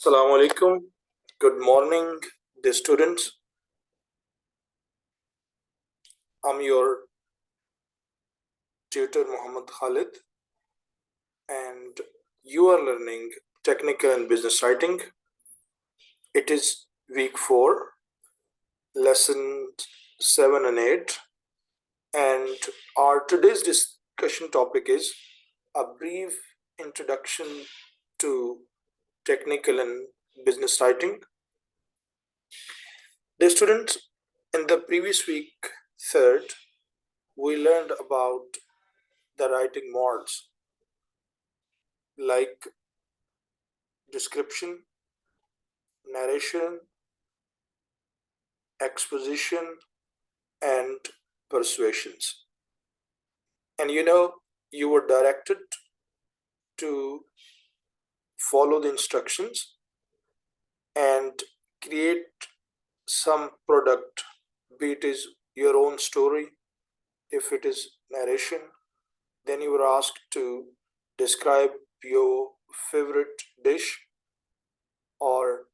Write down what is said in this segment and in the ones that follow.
Assalamu alaikum. Good morning, dear students. I'm your tutor Muhammad Khalid, and you are learning technical and business writing. It is week 4, lesson 7 and 8, and our today's discussion topic is a brief introduction to technical and business writing. Dear students, in the previous week, 3rd, we learned about the writing modes like description, narration, exposition, and persuasions. And you were directed to follow the instructions and create some product, be it is your own story. If it is narration, then you were asked to describe your favorite dish or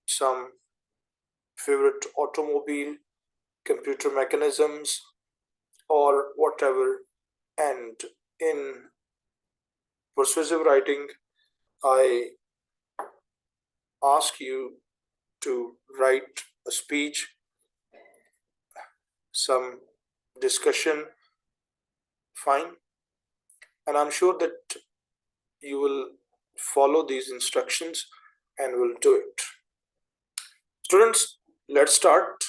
some favorite automobile, computer mechanisms, or whatever. And in persuasive writing, I ask you to write a speech, some discussion, fine. And I'm sure that you will follow these instructions and will do it. Students, let's start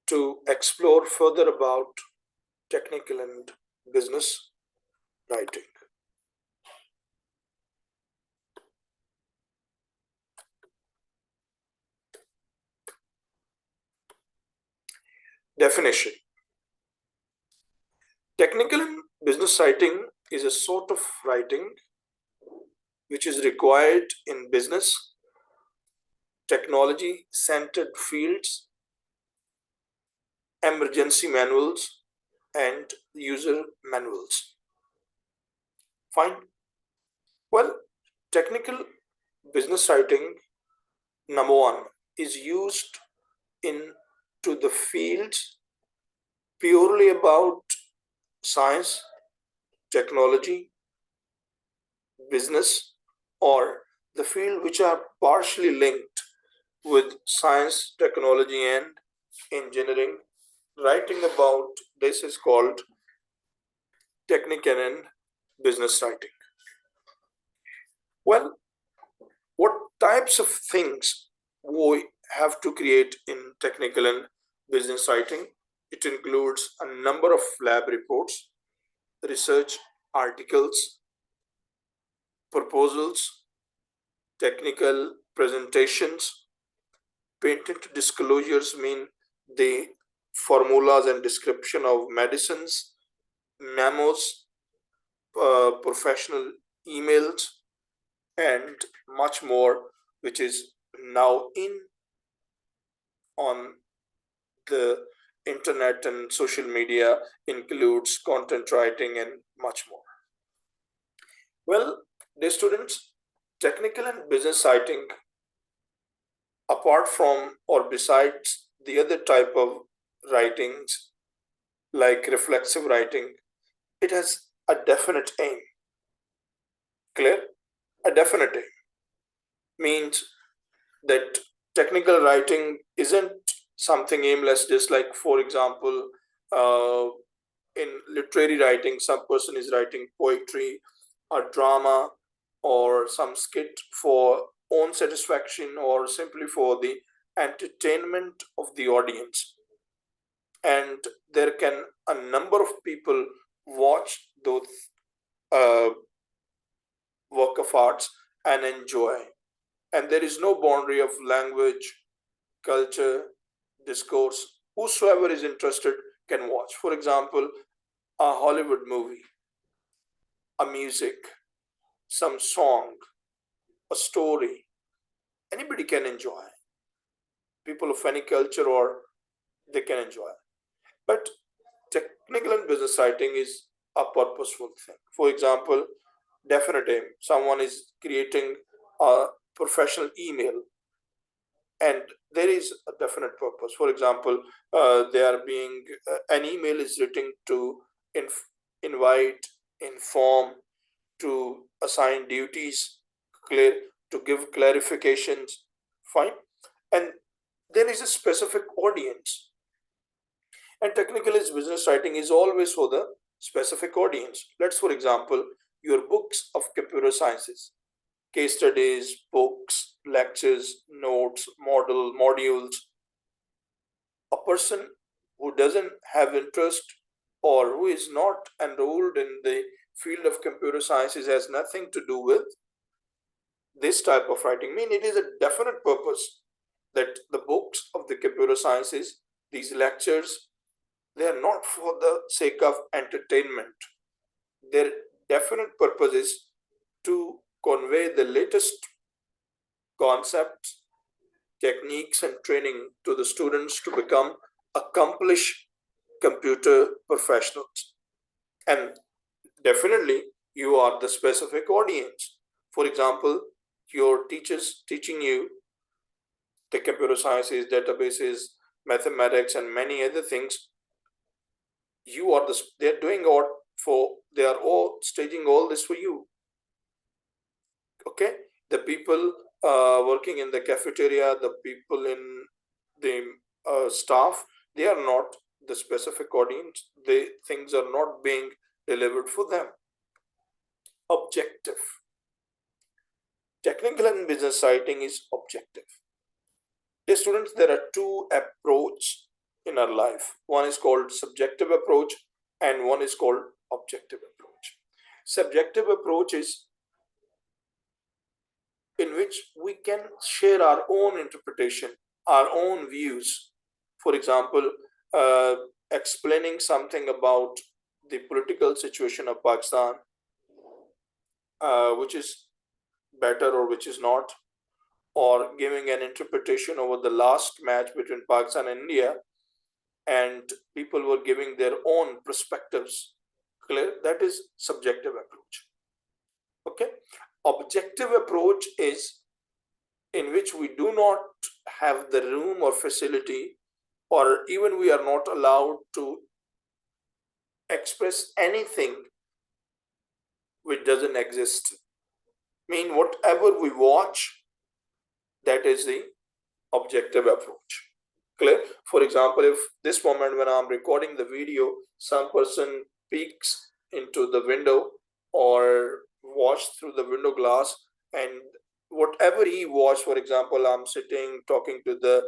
to explore further about technical and business writing. Definition. Technical and business writing is a sort of writing which is required in business, technology-centered fields, emergency manuals, and user manuals. Fine. Well, technical business writing, number one, is used into the fields purely about science, technology, business, or the field which are partially linked with science, technology, and engineering. Writing about this is called technical and business writing. Well, what types of things we have to create in technical and business writing? It includes a number of lab reports, research articles, proposals, technical presentations. Patent disclosures mean the formulas and description of medicines, memos, professional emails, and much more, which is now in on the internet and social media, includes content writing and much more. Well, dear students, technical and business writing, apart from or besides the other type of writings like reflexive writing, it has a definite aim. Clear? A definite aim means that technical writing isn't something aimless, just like, for example, in literary writing, some person is writing poetry or drama or some skit for own satisfaction or simply for the entertainment of the audience. And there can a number of people watch those uh, work of arts and enjoy. And there is no boundary of language, culture, discourse. Whosoever is interested can watch. For example, a Hollywood movie, a music, some song, a story. Anybody can enjoy. People of any culture or they can enjoy. But technical and business writing is a purposeful thing. For example, definite aim. Someone is creating a professional email, and there is a definite purpose. For example, they are being an email is written to invite, inform, to assign duties, clear, to give clarifications. Fine. And there is a specific audience. And technically, business writing is always for the specific audience. Let's, for example, your books of computer sciences, case studies, books, lectures, notes, modules. A person who doesn't have interest or who is not enrolled in the field of computer sciences has nothing to do with this type of writing. I mean, it is a definite purpose that the books of the computer sciences, these lectures, they are not for the sake of entertainment. Their definite purpose is to convey the latest concepts, techniques, and training to the students to become accomplished computer professionals. And definitely, you are the specific audience. For example, your teachers teaching you the computer sciences, databases, mathematics, and many other things. You are they're doing all they are all staging all this for you. Okay, the people working in the cafeteria, the people in the staff, they are not the specific audience. They things are not being delivered for them. Objective. Technical and business writing is objective. Dear students, there are two approaches in our life. One is called subjective approach and one is called objective approach. Subjective approach is in which we can share our own interpretation, our own views. For example, explaining something about the political situation of Pakistan, which is better or which is not, or giving an interpretation over the last match between Pakistan and India, and people were giving their own perspectives. Clear? That is subjective approach. Okay. Objective approach is in which we do not have the room or facility, or even we are not allowed to express anything which doesn't exist. I mean, whatever we watch, that is the objective approach. Clear? For example, if this moment when I'm recording the video, some person peeks into the window or watch through the window glass, and whatever he watched, for example, I'm sitting talking to the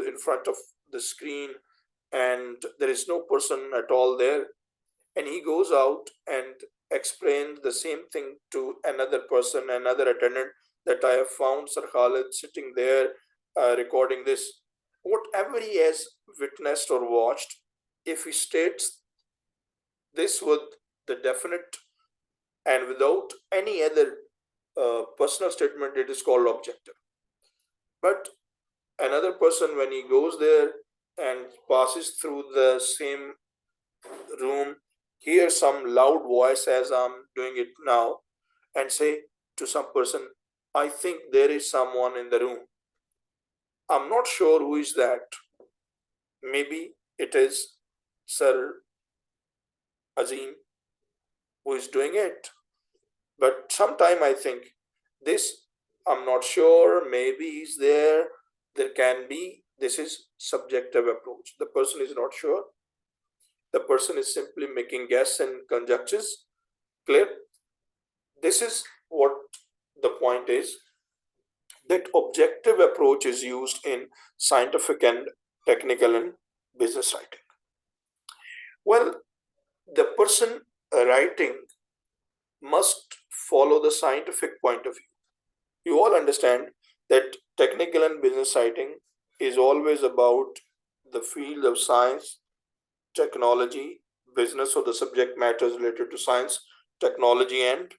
in front of the screen and there is no person at all there, and he goes out and explains the same thing to another person, another attendant, that I have found Sir Khalid sitting there recording this. Whatever he has witnessed or watched, if he states this with the definite and without any other personal statement, it is called objective. But another person, when he goes there and passes through the same room, hear some loud voice as I'm doing it now, and say to some person, I think there is someone in the room. I'm not sure who is that. Maybe it is Sir Azim who is doing it. But sometime I think this, I'm not sure, maybe he's there, there can be, this is subjective approach. The person is not sure. The person is simply making guess and conjectures. Clear? This is what the point is, that objective approach is used in scientific and technical and business writing. Well, the person writing must follow the scientific point of view. You all understand that technical and business writing is always about the field of science, technology, business, or the subject matters related to science, technology, and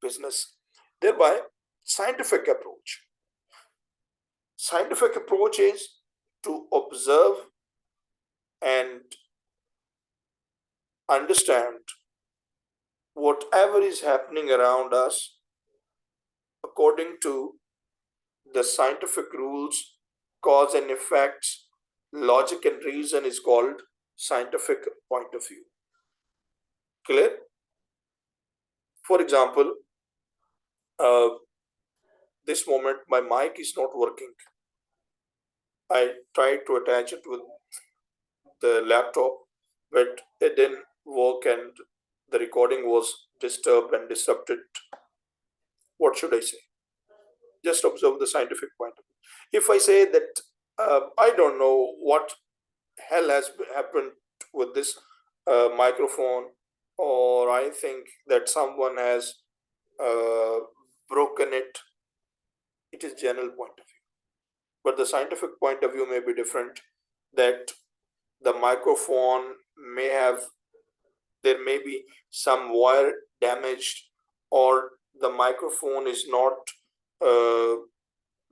business. Thereby, scientific approach. Scientific approach is to observe and understand whatever is happening around us according to the scientific rules, cause and effects, logic and reason is called scientific point of view. Clear? For example, uh, this moment my mic is not working. I tried to attach it with the laptop, but it didn't work and the recording was disturbed and disrupted. What should I say? Just observe the scientific point of view. If I say that I don't know what hell has happened with this microphone, or I think that someone has uh, broken it, it is general point of view. But the scientific point of view may be different, that the microphone may have, there may be some wire damaged, or the microphone is not uh,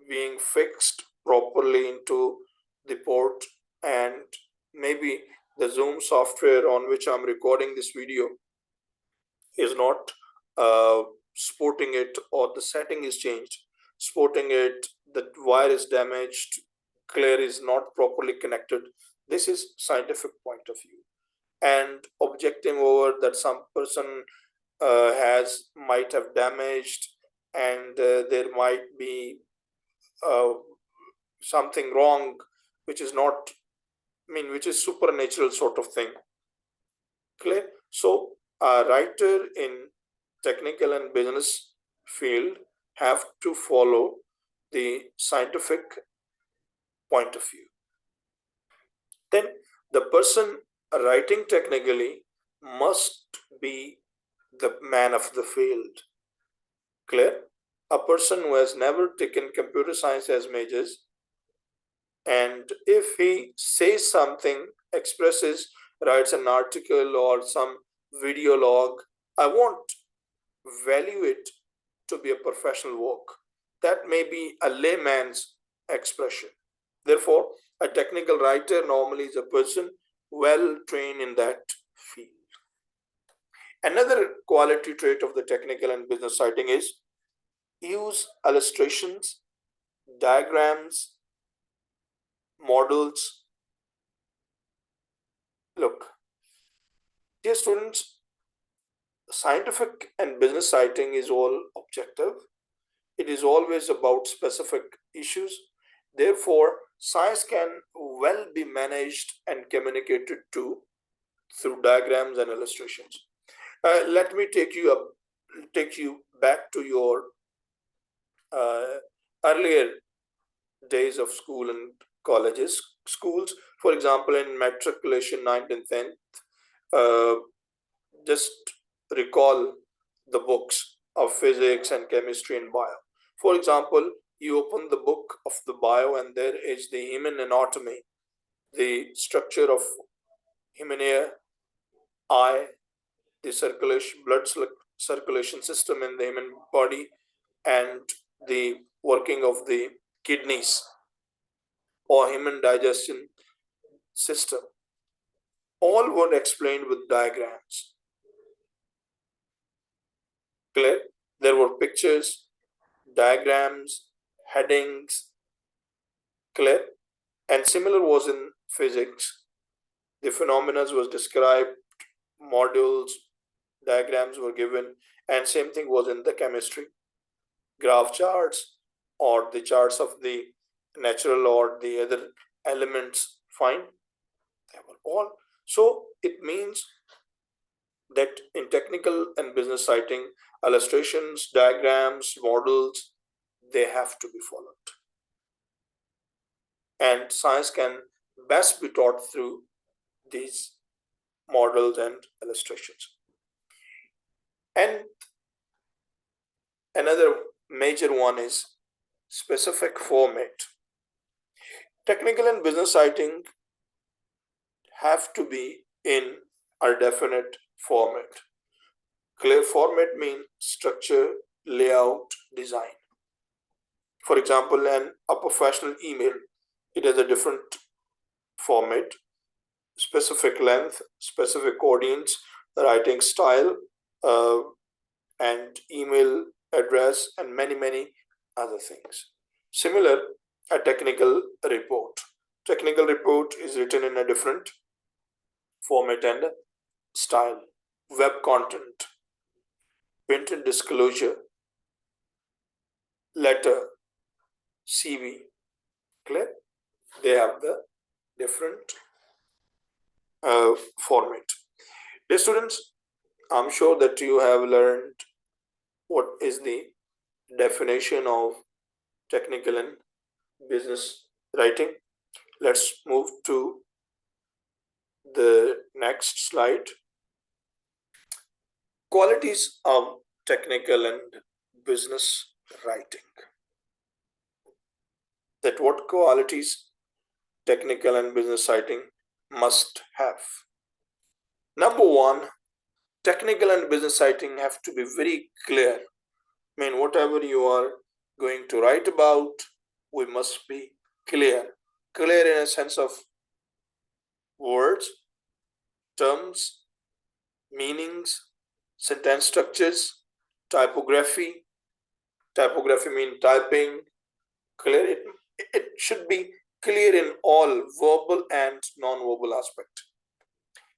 being fixed properly into the port, and maybe the Zoom software on which I'm recording this video is not supporting it, or the setting is changed supporting it, the wire is damaged, clear is not properly connected. This is scientific point of view. And objecting over that some person has might have damaged, and there might be uh, something wrong, which is not, I mean, which is supernatural sort of thing. Clear? So a writer in technical and business field have to follow the scientific point of view. Then the person writing technically must be the man of the field. Clear? A person who has never taken computer science as majors, and if he says something, expresses, writes an article or some video log, I won't value it to be a professional work. That may be a layman's expression. Therefore, a technical writer normally is a person well trained in that field. Another quality trait of the technical and business writing is use illustrations, diagrams, models. Look, dear students, scientific and business writing is all objective. It is always about specific issues. Therefore, science can well be managed and communicated to through diagrams and illustrations. Let me take you back to your uh, earlier days of school and colleges, schools. For example, in matriculation 9th and 10th, uh, just recall the books of physics and chemistry and bio. For example, you open the book of the bio and there is the human anatomy, the structure of human ear, eye, the circulation system in the human body, and the working of the kidneys or human digestion system. All were explained with diagrams. Clear? There were pictures, diagrams, headings. Clear? And similar was in physics. The phenomena was described, modules, diagrams were given, and same thing was in the chemistry. Graph charts or the charts of the natural or the other elements, fine. They were all. So it means that in technical and business writing, illustrations, diagrams, models, they have to be followed. And science can best be taught through these models and illustrations. And another major one is specific format. Technical and business writing have to be in a definite format. Clear format means structure, layout, design. For example, a professional email, it has a different format, specific length, specific audience, writing style, and email address whereas and many other things. Similar, a technical report. Technical report is written in a different format and style. Web content, printed disclosure, letter, CV. Clear? They have the different format. Dear students, I'm sure that you have learned what is the definition of technical and business writing. Let's move to the next slide. Qualities of technical and business writing. That what qualities technical and business writing must have. Number one, technical and business writing have to be very clear. I mean, whatever you are going to write about, we must be clear. Clear in a sense of words, terms, meanings, sentence structures, typography. Typography means typing. Clear. It should be clear in all verbal and non-verbal aspect.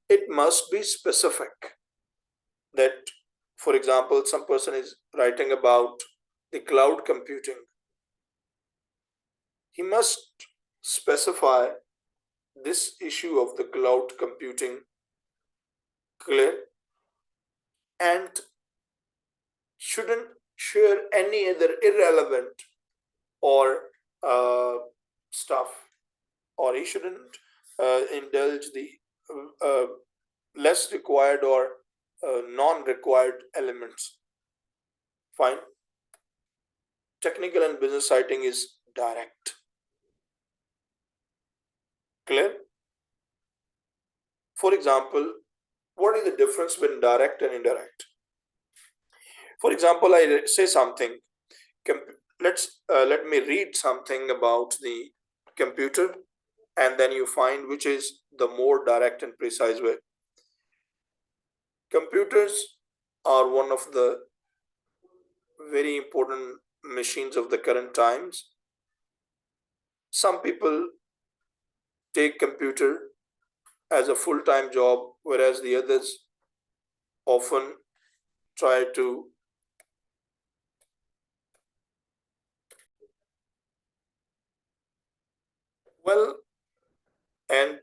It must be specific. That, for example, some person is writing about the cloud computing. He must specify this issue of the cloud computing clear and shouldn't share any other irrelevant or stuff, or he shouldn't indulge the uh, less required or non-required elements. Fine. Technical and business writing is direct. Clear? For example, what is the difference between direct and indirect? For example, I say something. Let me read something about the computer, and then you find which is the more direct and precise way. Computers are one of the very important machines of the current times. Some people take computer as a full-time job, whereas the others often try to well, and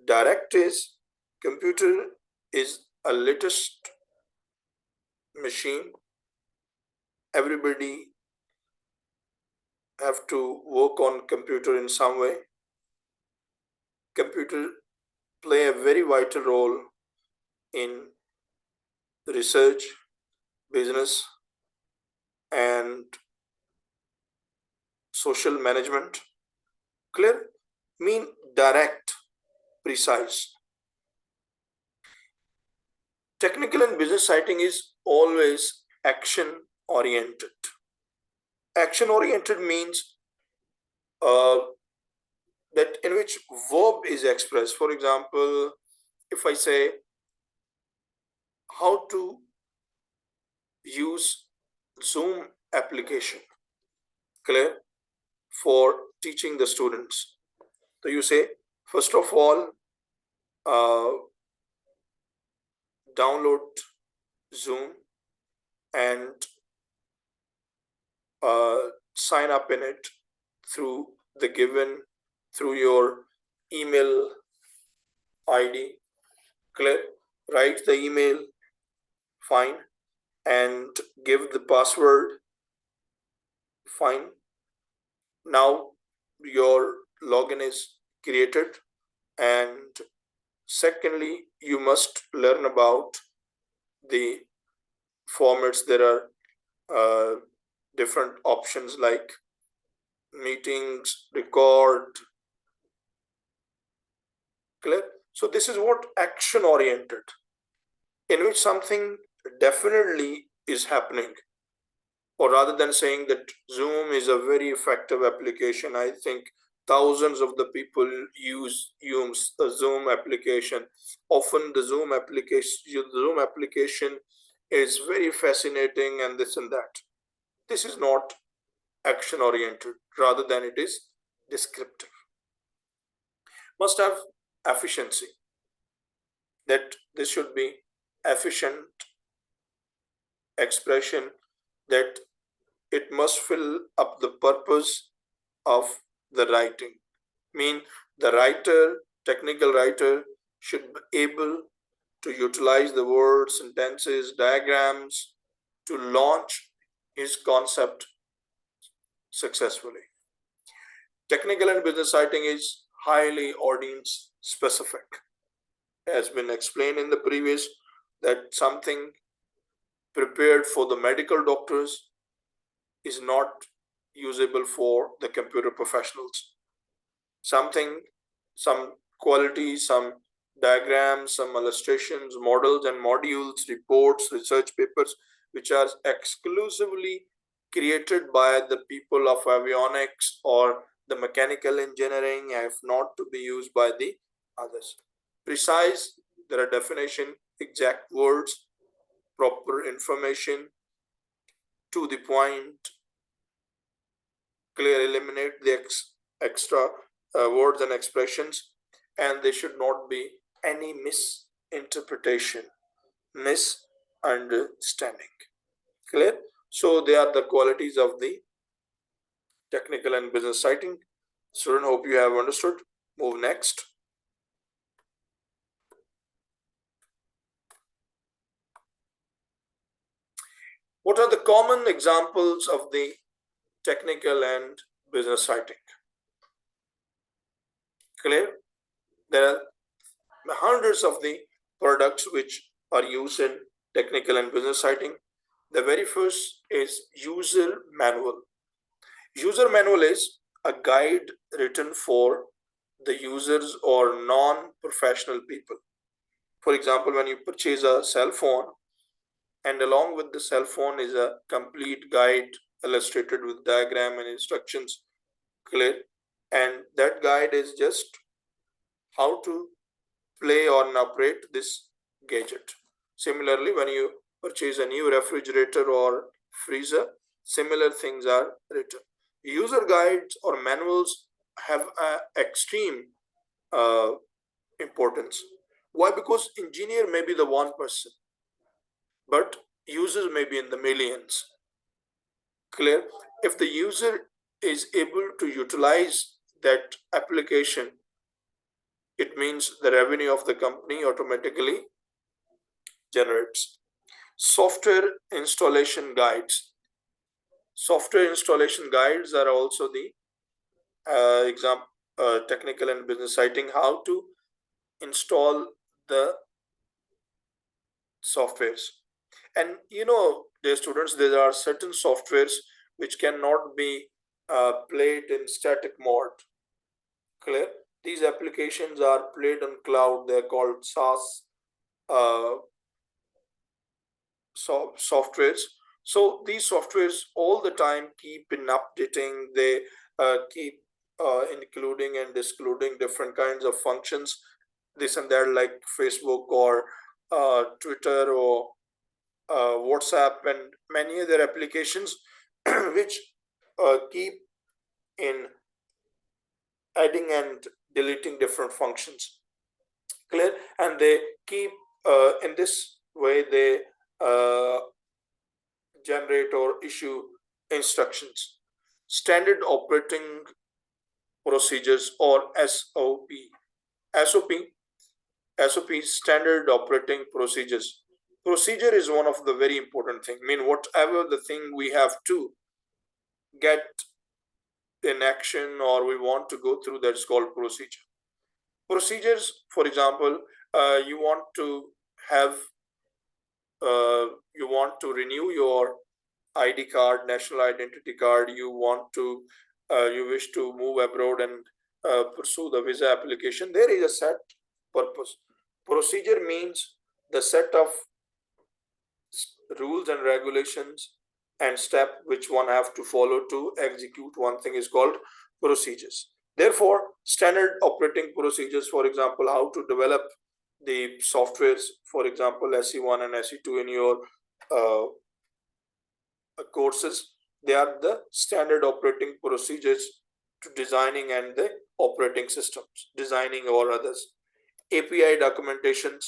direct is computer is a latest machine. Everybody have to work on computer in some way. Computer play a very vital role in research, business, and social management. Clear? Mean direct, precise. Technical and business writing is always action oriented. Action oriented means uh, that in which verb is expressed. For example, if I say how to use Zoom application, clear, for teaching the students. So you say, first of all, uh, download Zoom and sign up in it through the given, through your email ID. Clear? Write the email, fine, and give the password, fine. Now your login is created, and secondly, you must learn about the formats. There are different options like meetings, record. Clear? So this is what action oriented, in which something definitely is happening. Or rather than saying that Zoom is a very effective application, I think thousands of the people use the Zoom application. Often the Zoom application is very fascinating and this and that. This is not action oriented, rather than it is descriptive. Must have efficiency, that this should be efficient expression, that it must fill up the purpose of the writing. Mean the writer, technical writer, should be able to utilize the words, sentences, diagrams to launch his concept successfully. Technical and business writing is highly audience specific. Has been explained in the previous that something prepared for the medical doctors is not usable for the computer professionals. Something, some quality, some diagrams, some illustrations, models and modules, reports, research papers, which are exclusively created by the people of avionics or the mechanical engineering, have not to be used by the others. Precise, there are definition, exact words, proper information, to the point, clear, eliminate the extra words and expressions, and there should not be any misinterpretation, misunderstanding. Clear? So they are the qualities of the technical and business writing. Student, hope you have understood. Move next. What are the common examples of the technical and business writing? Clear? There are hundreds of the products which are used in technical and business writing. The very first is user manual. User manual is a guide written for the users or non-professional people. For example, when you purchase a cell phone, and along with the cell phone is a complete guide illustrated with diagram and instructions. Clear? And that guide is just how to play or operate this gadget. Similarly, when you purchase a new refrigerator or freezer, similar things are written. User guides or manuals have extreme uh, importance. Why? Because engineer may be the one person, but users may be in the millions. Clear? If the user is able to utilize that application, it means the revenue of the company automatically generates. Software installation guides. Software installation guides are also the example, technical and business writing, how to install the softwares. And dear students, there are certain softwares which cannot be played in static mode. Clear? These applications are played on cloud. They're called SaaS uh, softwares. So these softwares all the time keep in updating. They keep including and excluding different kinds of functions, this and that, like Facebook or Twitter or WhatsApp and many other applications which keep in adding and deleting different functions. Clear? And they keep in this way they uh, generate or issue instructions. Standard operating procedures or SOP. SOP SOP standard operating procedures. Procedure is one of the very important thing. I mean, whatever the thing we have to get in action or we want to go through, that's called procedure. Procedures, for example, you want to have you want to renew your ID card, national identity card. You want to you wish to move abroad and pursue the visa application. There is a set purpose. Procedure means the set of rules and regulations and step which one have to follow to execute one thing is called procedures. Therefore, standard operating procedures, for example, how to develop the softwares, for example, SE1 and SE2 in your courses, They are the standard operating procedures to designing and the operating systems, designing or others. API documentations,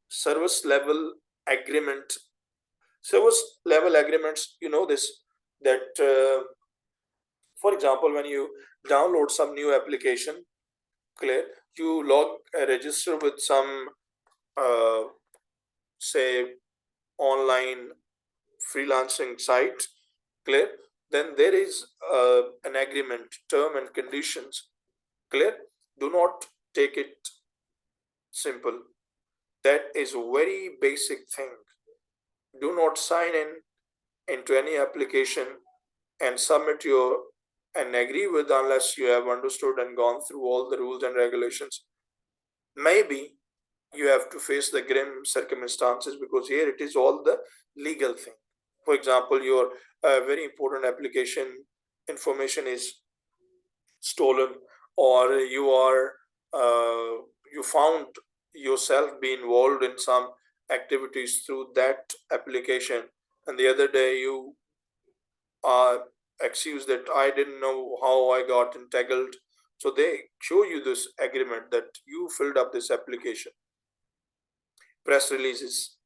service level agreement, service level agreements. You know this, that for example, when you download some new application, clear, you log a register with some uh, say online freelancing site, clear, then there is an agreement, term and conditions, clear. Do not take it simple. That is a very basic thing. Do not sign in into any application and submit your and agree with unless you have understood and gone through all the rules and regulations. Maybe you have to face the grim circumstances, because here it is all the legal thing. For example, your very important application information is stolen, or you are you found yourself be involved in some activities through that application, and the other day you are accused that I didn't know how I got entangled. So they show you this agreement that you filled up this application. Press releases.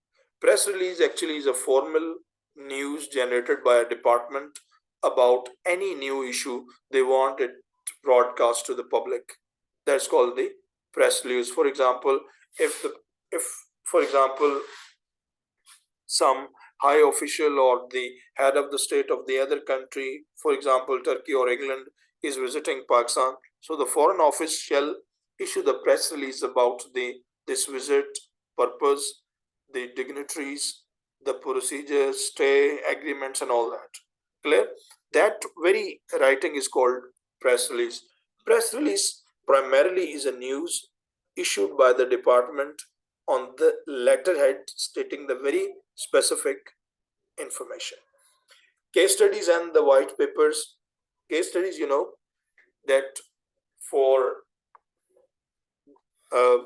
Press release actually is a formal news generated by a department about any new issue they want it broadcast to the public. That's called the press release. For example, if for example some high official or the head of the state of the other country, for example, Turkey or England, is visiting Pakistan. So the Foreign Office shall issue the press release about this visit, purpose, the dignitaries, the procedures, stay agreements, and all that. Clear? That very writing is called press release. Press release primarily is a news issued by the department on the letterhead stating the very specific information. Case studies and the white papers. Case studies, that for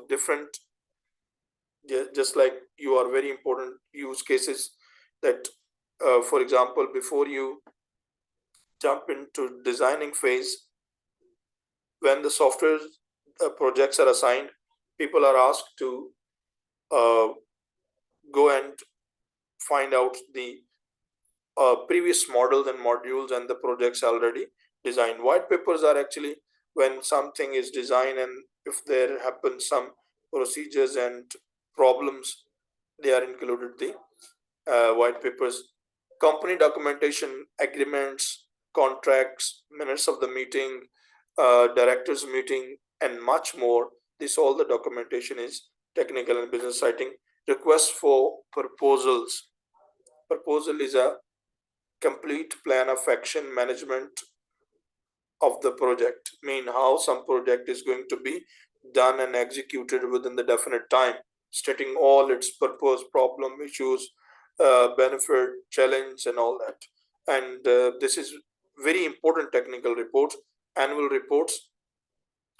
different, just like you are very important use cases, that for example, before you jump into designing phase, when the software projects are assigned, people are asked to uh, go and find out the previous models and modules and the projects already designed. White papers are actually when something is designed, and if there happen some procedures and problems, they are included the white papers. Company documentation, agreements, contracts, minutes of the meeting, directors meeting, and much more. This all the documentation is technical and business writing. Request for proposals. Proposal is a complete plan of action management of the project, mean how some project is going to be done and executed within the definite time, stating all its purpose, problem, issues, benefit, challenge, and all that. And this is very important technical reports. Annual reports.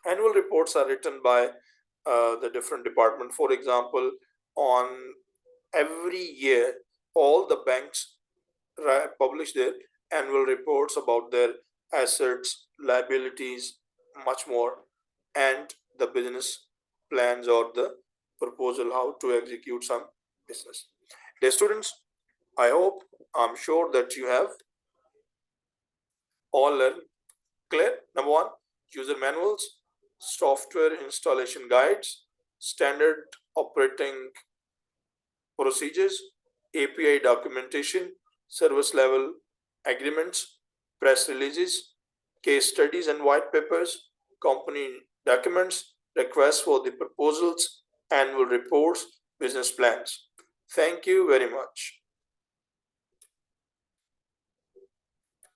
Annual reports are written by the different department. For example, on every year, all the banks publish their annual reports about their assets, liabilities, much more, and the business plans or the proposal how to execute some business. Dear students, I'm sure that you have all learned. Clear? Number one, user manuals, software installation guides, standard operating procedures, API documentation, service level agreements, press releases, case studies and white papers, company documents, requests for the proposals, annual reports, business plans. Thank you very much.